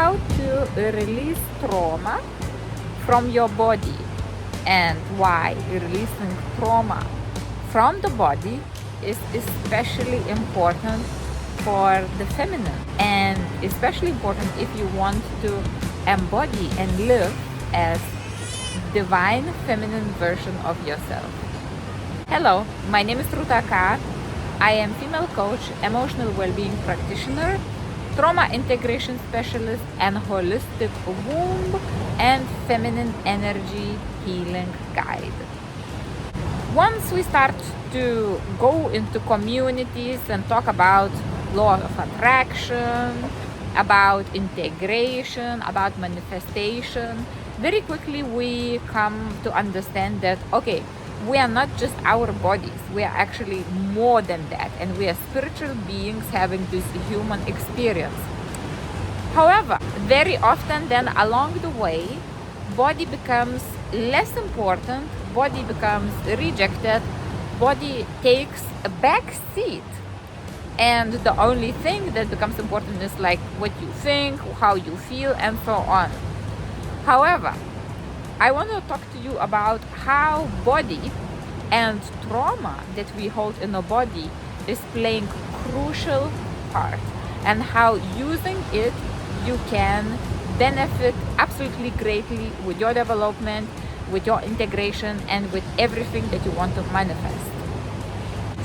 how to release trauma from your body, and why releasing trauma from the body is especially important for the feminine, and especially important if you want to embody and live as divine feminine version of yourself. Hello, my name is Ruta. I am female coach, emotional well-being practitioner, trauma integration specialist, and holistic womb and feminine energy healing guide. Once we start to go into communities and talk about law of attraction, about integration, about manifestation, very quickly we come to understand that, okay, we are not just our bodies, we are actually more than that, and we are spiritual beings having this human experience. However, very often then along the way, body becomes less important, body becomes rejected, body takes a back seat, and the only thing that becomes important is like what you think, how you feel, and so on. However, I want to talk to you about how body and trauma that we hold in the body is playing crucial part, and how using it you can benefit absolutely greatly with your development, with your integration, and with everything that you want to manifest.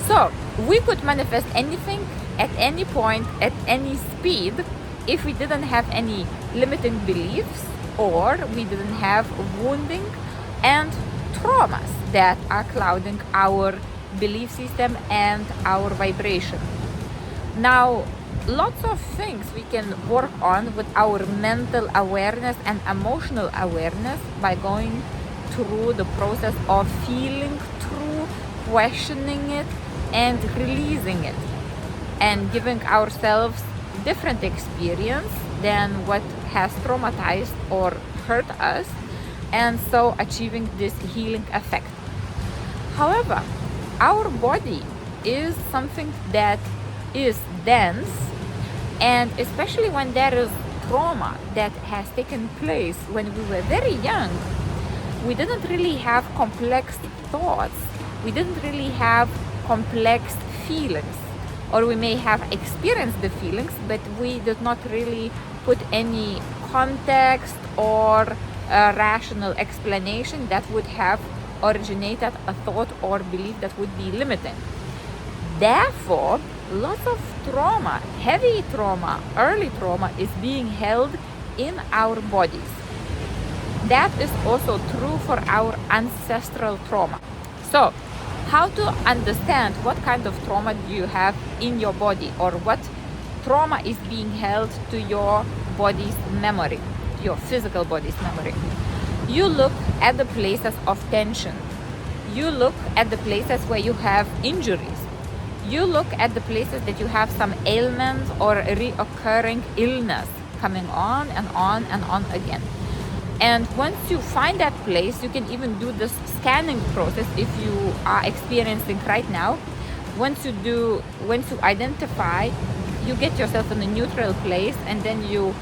So we could manifest anything at any point, at any speed, if we didn't have any limiting beliefs, or we didn't have wounding and traumas that are clouding our belief system and our vibration. Now, lots of things we can work on with our mental awareness and emotional awareness by going through the process of feeling through, questioning it, and releasing it, and giving ourselves different experience than what has traumatized or hurt us, and so achieving this healing effect. However, our body is something that is dense, and especially when there is trauma that has taken place when we were very young, we didn't really have complex thoughts, we didn't really have complex feelings, or we may have experienced the feelings, but we did not really put any context or a rational explanation that would have originated a thought or belief that would be limiting. Therefore, lots of trauma, heavy trauma, early trauma is being held in our bodies. That is also true for our ancestral trauma. So, how to understand what kind of trauma do you have in your body, or what trauma is being held to your body's memory, to your physical body's memory. You look at the places of tension. You look at the places where you have injuries. You look at the places that you have some ailment or reoccurring illness coming on and on and on again. And once you find that place, you can even do this scanning process if you are experiencing right now. Once you identify, you get yourself in a neutral place, and then you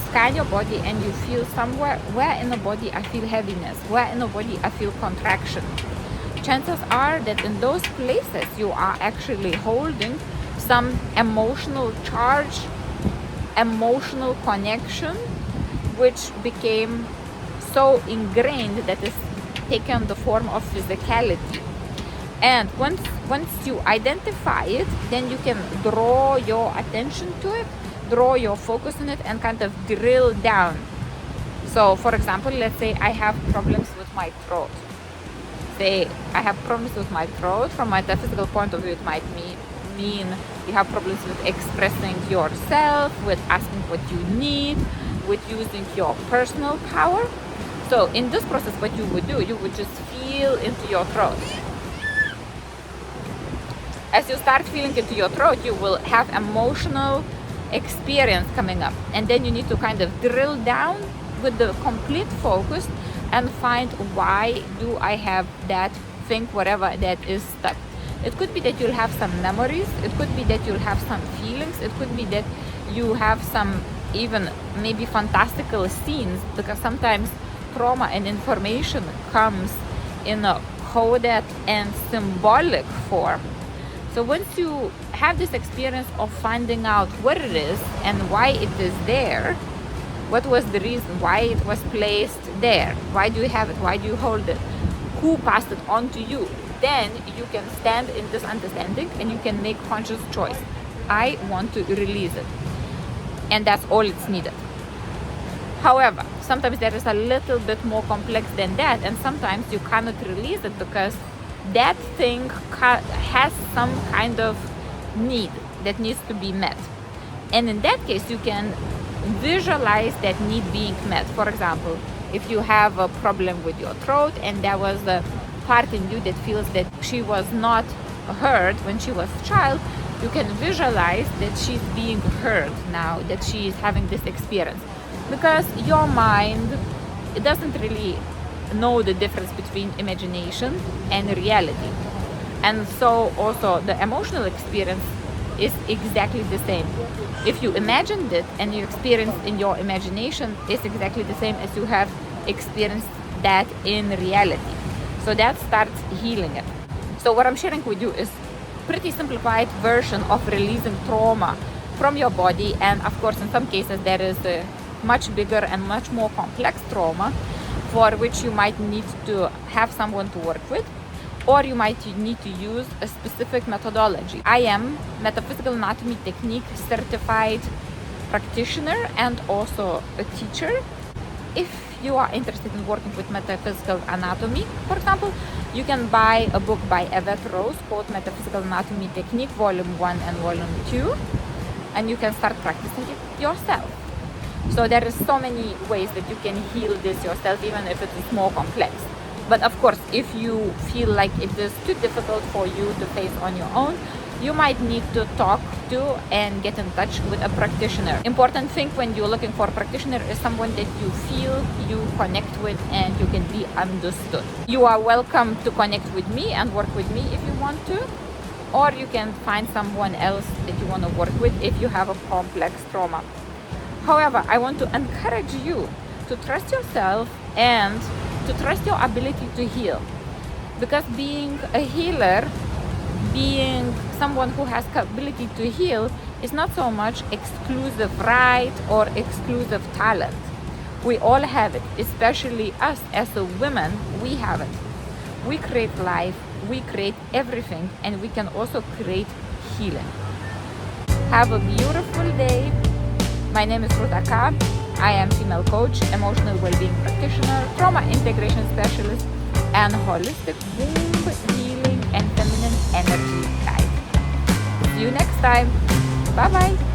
scan your body and you feel somewhere, where in the body I feel heaviness, where in the body I feel contraction. Chances are that in those places you are actually holding some emotional charge, emotional connection, which became so ingrained that it's taken the form of physicality. And once you identify it, then you can draw your attention to it, draw your focus on it, and kind of drill down. So for example, let's say I have problems with my throat. Say I have problems with my throat. From a metaphysical point of view, it might mean you have problems with expressing yourself, with asking what you need, with using your personal power. So in this process, what you would do, you would just feel into your throat. As you start feeling into your throat, you will have emotional experience coming up, and then you need to kind of drill down with the complete focus and find, why do I have that thing, whatever that is stuck. It could be that you'll have some memories, it could be that you'll have some feelings, it could be that you have some even maybe fantastical scenes, because sometimes trauma and information comes in a coded and symbolic form. So once you have this experience of finding out what it is and why it is there, what was the reason why it was placed there, why do you have it, why do you hold it, who passed it on to you, then you can stand in this understanding and you can make conscious choice. I want to release it. And that's all it's needed. However, sometimes there is a little bit more complex than that, and sometimes you cannot release it because that thing has some kind of need that needs to be met. And in that case, you can visualize that need being met. For example, if you have a problem with your throat and there was the part in you that feels that she was not heard when she was a child, you can visualize that she's being heard now, that she is having this experience. Because your mind, it doesn't really know the difference between imagination and reality. And so also the emotional experience is exactly the same. If you imagined it and you experienced in your imagination, it's exactly the same as you have experienced that in reality. So that starts healing it. So what I'm sharing with you is pretty simplified version of releasing trauma from your body. And of course, in some cases, there is a much bigger and much more complex trauma for which you might need to have someone to work with, or you might need to use a specific methodology. I am metaphysical anatomy technique certified practitioner and also a teacher. If you are interested in working with metaphysical anatomy, for example, you can buy a book by Yvette Rose called Metaphysical Anatomy Technique, Volume 1 and Volume 2, and you can start practicing it yourself. So there is so many ways that you can heal this yourself, even if it is more complex. But of course, if you feel like it is too difficult for you to face on your own, you might need to talk to and get in touch with a practitioner. Important thing when you're looking for a practitioner is someone that you feel you connect with and you can be understood. You are welcome to connect with me and work with me if you want to, or you can find someone else that you want to work with if you have a complex trauma. However, I want to encourage you to trust yourself and to trust your ability to heal. Because being a healer, being someone who has the ability to heal, is not so much exclusive right or exclusive talent. We all have it, especially us as a women, we have it. We create life, we create everything, and we can also create healing. Have a beautiful day. My name is Ruta. I am female coach, emotional well-being practitioner, trauma integration specialist, and holistic womb healing and feminine energy guide. See you next time. Bye-bye.